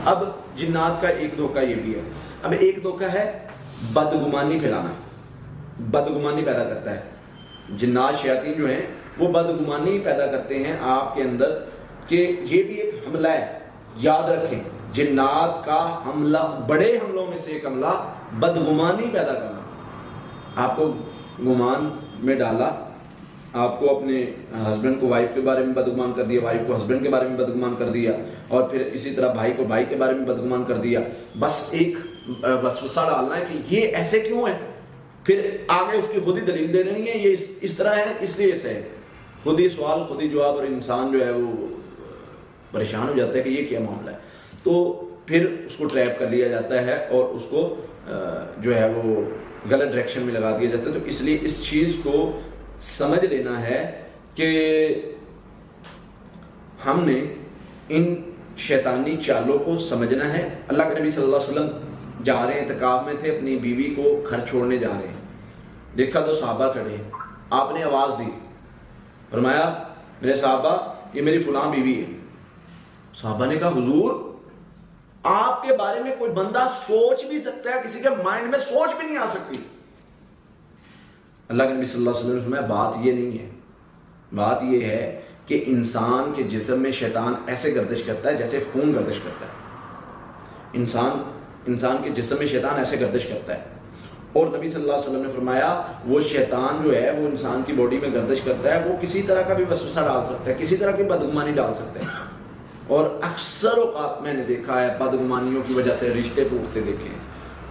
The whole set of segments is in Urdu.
اب جنات کا ایک دھوکہ یہ بھی ہے. اب ایک دھوکہ ہے بدگمانی پھیلانا. بدگمانی پیدا کرتا ہے. جنات شیاطین جو ہیں وہ بدگمانی پیدا کرتے ہیں آپ کے اندر کہ یہ بھی ایک حملہ ہے. یاد رکھیں جنات کا حملہ، بڑے حملوں میں سے ایک حملہ بدگمانی پیدا کرنا. آپ کو گمان میں ڈالا، آپ کو اپنے ہسبینڈ کو وائف کے بارے میں بدگمان کر دیا، وائف کو ہسبینڈ کے بارے میں بدگمان کر دیا، اور پھر اسی طرح بھائی کو بھائی کے بارے میں بدگمان کر دیا. بس ایک وسوسہ ڈالنا ہے کہ یہ ایسے کیوں ہے، پھر آگے اس کی خود ہی دلیل دے رہی ہے یہ اس طرح ہے اس لیے ایسے ہے. خود ہی سوال خود ہی جواب، اور انسان جو ہے وہ پریشان ہو جاتا ہے کہ یہ کیا معاملہ ہے. تو پھر اس کو ٹریپ کر لیا جاتا ہے اور اس کو جو ہے وہ غلط ڈائریکشن میں لگا دیا جاتا ہے. تو اس لیے اس چیز کو سمجھ لینا ہے کہ ہم نے ان شیطانی چالوں کو سمجھنا ہے. اللہ کے نبی صلی اللہ علیہ وسلم جا رہے ہیں، اعتکاف میں تھے، اپنی بیوی کو گھر چھوڑنے جا رہے ہیں. دیکھا تو صحابہ کھڑے ہیں، آپ نے آواز دی، فرمایا میرے صحابہ یہ میری فلاں بیوی ہے. صحابہ نے کہا حضور آپ کے بارے میں کوئی بندہ سوچ بھی سکتا ہے، کسی کے مائنڈ میں سوچ بھی نہیں آ سکتی. اللہ کے نبی صلی اللہ علیہ وسلم نے فرمایا بات یہ نہیں ہے، بات یہ ہے کہ انسان کے جسم میں شیطان ایسے گردش کرتا ہے جیسے خون گردش کرتا ہے. انسان کے جسم میں شیطان ایسے گردش کرتا ہے. اور نبی صلی اللہ علیہ وسلم نے فرمایا وہ شیطان جو ہے وہ انسان کی باڈی میں گردش کرتا ہے، وہ کسی طرح کا بھی وسوسہ ڈال سکتا ہے، کسی طرح کی بدگمانی ڈال سکتا ہے. اور اکثر اوقات میں نے دیکھا ہے بدگمانیوں کی وجہ سے رشتے ٹوٹتے دیکھے،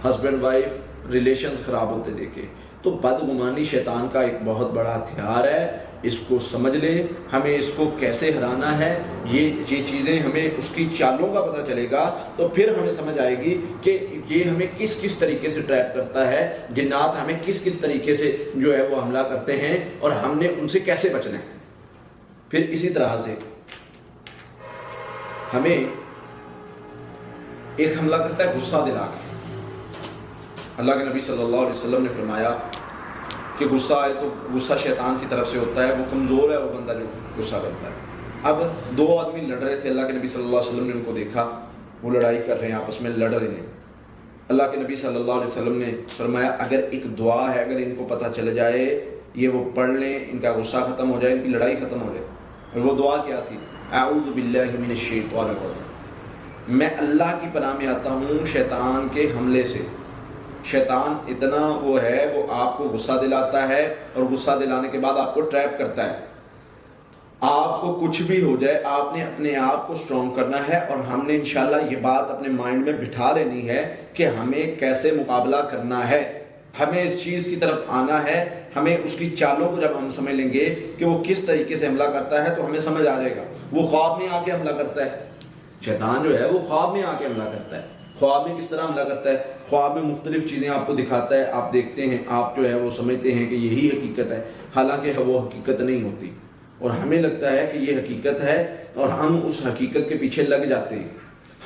ہسبینڈ وائف ریلیشنز خراب ہوتے دیکھے. تو بدگمانی شیطان کا ایک بہت بڑا ہتھیار ہے. اس کو سمجھ لیں، ہمیں اس کو کیسے ہرانا ہے، یہ چیزیں ہمیں اس کی چالوں کا پتہ چلے گا تو پھر ہمیں سمجھ آئے گی کہ یہ ہمیں کس کس طریقے سے ٹریپ کرتا ہے. جنات ہمیں کس کس طریقے سے جو ہے وہ حملہ کرتے ہیں اور ہم نے ان سے کیسے بچنا ہے. پھر اسی طرح سے ہمیں ایک حملہ کرتا ہے غصہ دلا کے. اللہ کے نبی صلی اللہ علیہ وسلم نے فرمایا کہ غصہ آئے تو غصہ شیطان کی طرف سے ہوتا ہے، وہ کمزور ہے وہ بندہ جو غصہ کرتا ہے. اب دو آدمی لڑ رہے تھے، اللہ کے نبی صلی اللہ علیہ وسلم نے ان کو دیکھا، وہ لڑائی کر رہے ہیں، آپس میں لڑ رہے ہیں. اللہ کے نبی صلی اللہ علیہ وسلم نے فرمایا اگر ایک دعا ہے، اگر ان کو پتہ چل جائے یہ وہ پڑھ لیں، ان کا غصہ ختم ہو جائے، ان کی لڑائی ختم ہو جائے. اور وہ دعا کیا تھی؟ اعوذ باللہ من الشیطان الرجیم، میں اللہ کی پناہ میں آتا ہوں شیطان کے حملے سے. شیطان اتنا وہ ہے، وہ آپ کو غصہ دلاتا ہے اور غصہ دلانے کے بعد آپ کو ٹریپ کرتا ہے. آپ کو کچھ بھی ہو جائے آپ نے اپنے آپ کو اسٹرانگ کرنا ہے، اور ہم نے انشاءاللہ یہ بات اپنے مائنڈ میں بٹھا لینی ہے کہ ہمیں کیسے مقابلہ کرنا ہے. ہمیں اس چیز کی طرف آنا ہے. ہمیں اس کی چالوں کو جب ہم سمجھ لیں گے کہ وہ کس طریقے سے حملہ کرتا ہے تو ہمیں سمجھ آ جائے گا. وہ خواب میں آ کے حملہ کرتا ہے، شیطان جو ہے وہ خواب میں آ کے حملہ کرتا ہے. خواب میں کس طرح حملہ کرتا ہے؟ خواب میں مختلف چیزیں آپ کو دکھاتا ہے، آپ دیکھتے ہیں، آپ جو ہے وہ سمجھتے ہیں کہ یہی حقیقت ہے، حالانکہ وہ حقیقت نہیں ہوتی. اور ہمیں لگتا ہے کہ یہ حقیقت ہے اور ہم اس حقیقت کے پیچھے لگ جاتے ہیں،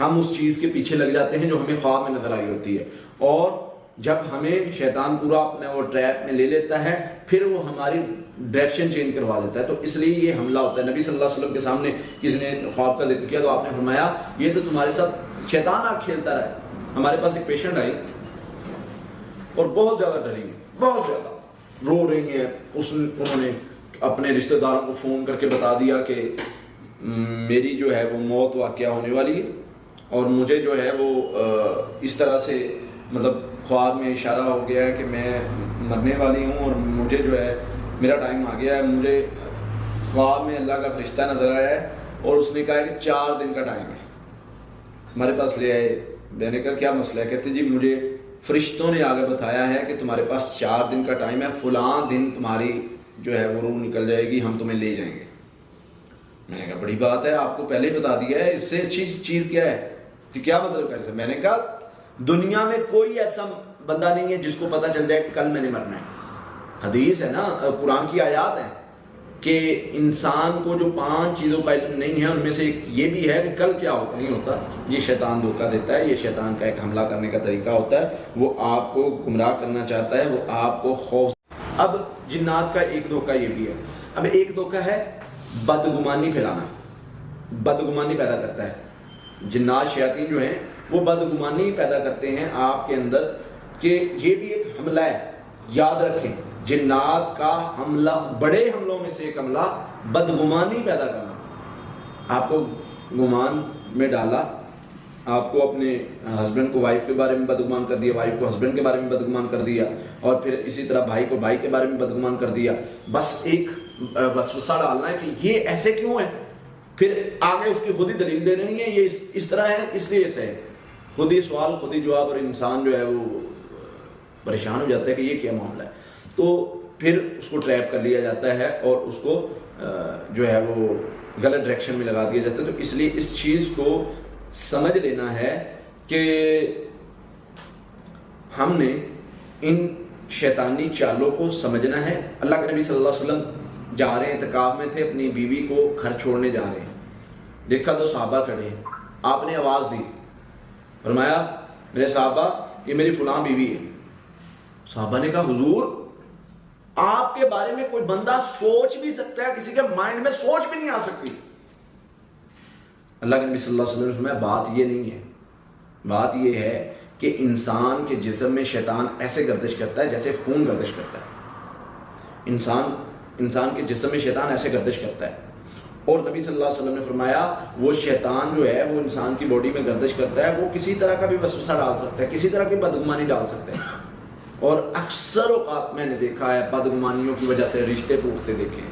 ہم اس چیز کے پیچھے لگ جاتے ہیں جو ہمیں خواب میں نظر آئی ہوتی ہے. اور جب ہمیں شیطان پورا اپنے وہ ٹریپ میں لے لیتا ہے پھر وہ ہماری ڈائریکشن چینج کروا دیتا ہے. تو اس لیے یہ حملہ ہوتا ہے. نبی صلی اللہ علیہ وسلم کے سامنے کسی نے خواب کا ذکر کیا تو آپ نے فرمایا یہ تو تمہارے ساتھ شیطان آ کھیلتا رہا ہے. ہمارے پاس ایک پیشنٹ آئی اور بہت زیادہ ڈری ہیں، بہت زیادہ رو رہی ہیں. انہوں نے اپنے رشتہ داروں کو فون کر کے بتا دیا کہ میری جو ہے وہ موت واقعہ ہونے والی ہے، اور مجھے جو ہے وہ اس طرح سے مطلب خواب میں اشارہ ہو گیا ہے کہ میں مرنے والی ہوں، اور مجھے جو ہے میرا ٹائم آ گیا ہے. مجھے خواب میں اللہ کا فرشتہ نظر آیا ہے اور اس نے کہا ہے کہ 4 دن کا ٹائم ہے. ہمارے پاس لے آئے. میں نے کہا کیا مسئلہ ہے؟ کہتے جی مجھے فرشتوں نے آگے بتایا ہے کہ تمہارے پاس 4 دن کا ٹائم ہے، فلاں دن تمہاری جو ہے وہ روح نکل جائے گی، ہم تمہیں لے جائیں گے. میں نے کہا بڑی بات ہے، آپ کو پہلے ہی بتا دیا ہے، اس سے اچھی چیز کیا ہے کہ کیا مطلب ہے؟ میں نے کہا دنیا میں کوئی ایسا بندہ نہیں ہے جس کو پتہ چل جائے کہ کل میں نے مرنا ہے. حدیث ہے نا، قرآن کی آیات ہیں کہ انسان کو جو 5 چیزوں کا علم نہیں ہے ان میں سے ایک یہ بھی ہے کہ کل کیا ہوتا نہیں ہوتا. یہ شیطان دھوکہ دیتا ہے، یہ شیطان کا ایک حملہ کرنے کا طریقہ ہوتا ہے. وہ آپ کو گمراہ کرنا چاہتا ہے، وہ آپ کو خوف. اب جنات کا ایک دھوکہ یہ بھی ہے. اب ایک دھوکہ ہے بدگمانی پھیلانا. بدگمانی پیدا کرتا ہے. جنات شیاطین جو ہیں وہ بدگمانی پیدا کرتے ہیں آپ کے اندر کہ یہ بھی ایک حملہ ہے. یاد رکھیں جنات کا حملہ، بڑے حملوں میں سے ایک حملہ بدگمانی پیدا کرنا. آپ کو گمان میں ڈالا، آپ کو اپنے ہسبینڈ کو وائف کے بارے میں بدگمان کر دیا، وائف کو ہسبینڈ کے بارے میں بدگمان کر دیا، اور پھر اسی طرح بھائی کو بھائی کے بارے میں بدگمان کر دیا. بس ایک وسوسہ ڈالنا ہے کہ یہ ایسے کیوں ہے، پھر آگے اس کی خود ہی دلیل دے رہی ہے یہ اس طرح ہے اس لیے ایسے ہے. خود ہی سوال خود ہی جواب، اور انسان جو ہے وہ پریشان ہو جاتا ہے کہ یہ کیا معاملہ ہے. تو پھر اس کو ٹریپ کر لیا جاتا ہے اور اس کو جو ہے وہ غلط ڈائریکشن میں لگا دیا جاتا ہے. تو اس لیے اس چیز کو سمجھ لینا ہے کہ ہم نے ان شیطانی چالوں کو سمجھنا ہے. اللہ کے نبی صلی اللہ علیہ وسلم جا رہے ہیں، اعتکاف میں تھے، اپنی بیوی کو گھر چھوڑنے جا رہے ہیں. دیکھا تو صحابہ کھڑے ہیں، آپ نے آواز دی، فرمایا میرے صحابہ یہ میری فلاں بیوی ہے. صحابہ نے کہا حضور آپ کے بارے میں کوئی بندہ سوچ بھی سکتا ہے، کسی کے مائنڈ میں سوچ بھی نہیں آ سکتی. اللہ کے نبی صلی اللہ علیہ وسلم نے فرمایا بات یہ نہیں ہے، بات یہ ہے کہ انسان کے جسم میں شیطان ایسے گردش کرتا ہے جیسے خون گردش کرتا ہے. انسان کے جسم میں شیطان ایسے گردش کرتا ہے. اور نبی صلی اللہ علیہ وسلم نے فرمایا وہ شیطان جو ہے وہ انسان کی باڈی میں گردش کرتا ہے، وہ کسی طرح کا بھی وسوسہ ڈال سکتا ہے، کسی طرح کی بدگمانی ڈال سکتا ہے. اور اکثر اوقات میں نے دیکھا ہے بدگمانیوں کی وجہ سے رشتے ٹوٹتے دیکھے،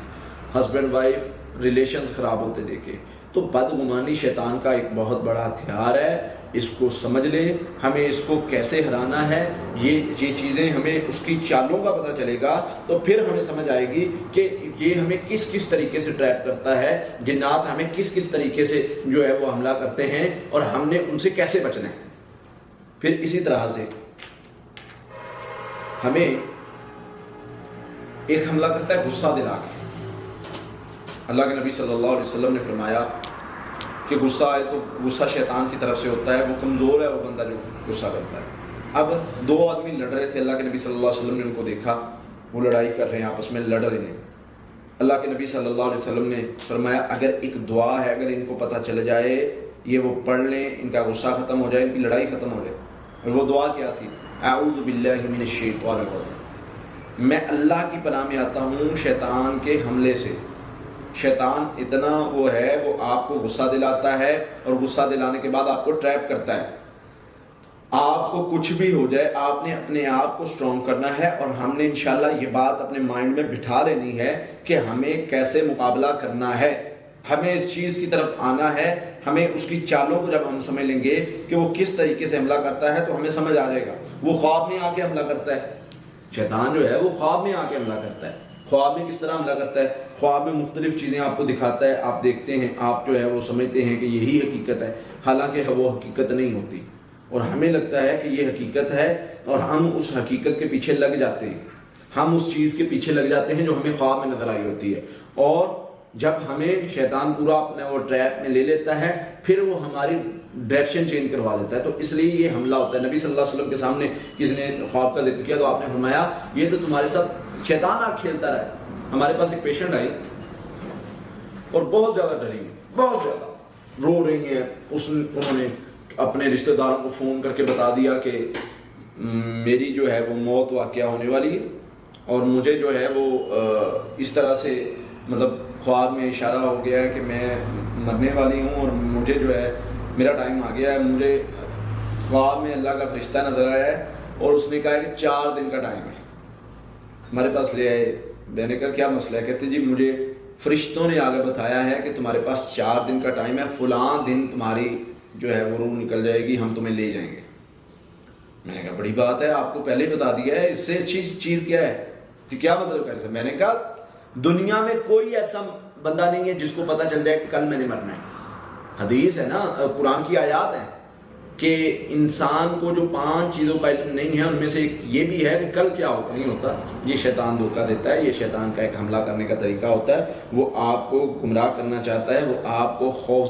ہسبینڈ وائف ریلیشنز خراب ہوتے دیکھے. تو بدگمانی شیطان کا ایک بہت بڑا ہتھیار ہے. اس کو سمجھ لیں، ہمیں اس کو کیسے ہرانا ہے، یہ چیزیں ہمیں اس کی چالوں کا پتہ چلے گا تو پھر ہمیں سمجھ آئے گی کہ یہ ہمیں کس کس طریقے سے ٹریپ کرتا ہے، جنات ہمیں کس کس طریقے سے جو ہے وہ حملہ کرتے ہیں اور ہم نے ان سے کیسے بچنا ہے. پھر اسی طرح سے ہمیں ایک حملہ کرتا ہے غصہ دلا کے. اللہ کے نبی صلی اللہ علیہ وسلم نے فرمایا کہ غصہ آئے تو غصہ شیطان کی طرف سے ہوتا ہے، وہ کمزور ہے وہ بندہ جو غصہ کرتا ہے. اب دو آدمی لڑ رہے تھے، اللہ کے نبی صلی اللہ علیہ وسلم نے ان کو دیکھا، وہ لڑائی کر رہے ہیں، آپس میں لڑ رہے ہیں. اللہ کے نبی صلی اللہ علیہ وسلم نے فرمایا اگر ایک دعا ہے، اگر ان کو پتہ چل جائے یہ وہ پڑھ لیں، ان کا غصہ ختم ہو جائے، ان کی لڑائی ختم ہو جائے. اور وہ دعا کیا تھی؟ اعوذ باللہ من الشیطان الرجیم، میں اللہ کی پناہ میں آتا ہوں شیطان کے حملے سے. شیطان اتنا وہ ہے، وہ آپ کو غصہ دلاتا ہے اور غصہ دلانے کے بعد آپ کو ٹریپ کرتا ہے. آپ کو کچھ بھی ہو جائے آپ نے اپنے آپ کو سٹرونگ کرنا ہے، اور ہم نے انشاءاللہ یہ بات اپنے مائنڈ میں بٹھا لینی ہے کہ ہمیں کیسے مقابلہ کرنا ہے. ہمیں اس چیز کی طرف آنا ہے. ہمیں اس کی چالوں کو جب ہم سمجھ لیں گے کہ وہ کس طریقے سے حملہ کرتا ہے تو ہمیں سمجھ آ جائے گا. وہ خواب میں آ کے حملہ کرتا ہے، شیطان جو ہے وہ خواب میں آ کے حملہ کرتا ہے. خواب میں کس طرح حملہ کرتا ہے؟ خواب میں مختلف چیزیں آپ کو دکھاتا ہے، آپ دیکھتے ہیں، آپ جو ہے وہ سمجھتے ہیں کہ یہی حقیقت ہے، حالانکہ وہ حقیقت نہیں ہوتی. اور ہمیں لگتا ہے کہ یہ حقیقت ہے اور ہم اس حقیقت کے پیچھے لگ جاتے ہیں، ہم اس چیز کے پیچھے لگ جاتے ہیں جو ہمیں خواب میں نظر آئی ہوتی ہے. اور جب ہمیں شیطان پورا اپنے وہ ٹریپ میں لے لیتا ہے پھر وہ ہماری ڈائریکشن چینج کروا دیتا ہے. تو اس لیے یہ حملہ ہوتا ہے. نبی صلی اللہ علیہ وسلم کے سامنے کسی نے خواب کا ذکر کیا تو آپ نے فرمایا یہ تو تمہارے ساتھ شیطان آ کھیلتا رہا ہے. ہمارے پاس ایک پیشنٹ آئی اور بہت زیادہ ڈری ہیں، بہت زیادہ رو رہی ہیں. انہوں نے اپنے رشتہ داروں کو فون کر کے بتا دیا کہ میری جو ہے وہ موت واقعہ ہونے والی ہے، اور مجھے جو ہے وہ اس طرح سے مطلب خواب میں اشارہ ہو گیا ہے کہ میں مرنے والی ہوں، اور مجھے جو ہے میرا ٹائم آ گیا ہے. مجھے خواب میں اللہ کا فرشتہ نظر آیا ہے اور اس نے کہا کہ 4 دن کا ٹائم ہے. ہمارے پاس لے آئے. میں نے کہا کیا مسئلہ ہے؟ کہتے جی مجھے فرشتوں نے آگے بتایا ہے کہ تمہارے پاس 4 دن کا ٹائم ہے، فلاں دن تمہاری جو ہے وہ روح نکل جائے گی، ہم تمہیں لے جائیں گے. میں نے کہا بڑی بات ہے، آپ کو پہلے بتا دیا ہے، اس سے اچھی چیز کیا ہے؟ کیا مطلب کہہ رہے تھے؟ میں نے کہا دنیا میں کوئی ایسا بندہ نہیں ہے جس کو پتہ چل جائے کہ کل میں نے مرنا ہے. حدیث ہے نا، قرآن کی آیات ہیں کہ انسان کو جو 5 چیزوں کا علم نہیں ہے ان میں سے ایک یہ بھی ہے کہ کل کیا ہوتا نہیں ہوتا. یہ شیطان دھوکہ دیتا ہے، یہ شیطان کا ایک حملہ کرنے کا طریقہ ہوتا ہے. وہ آپ کو گمراہ کرنا چاہتا ہے، وہ آپ کو خوف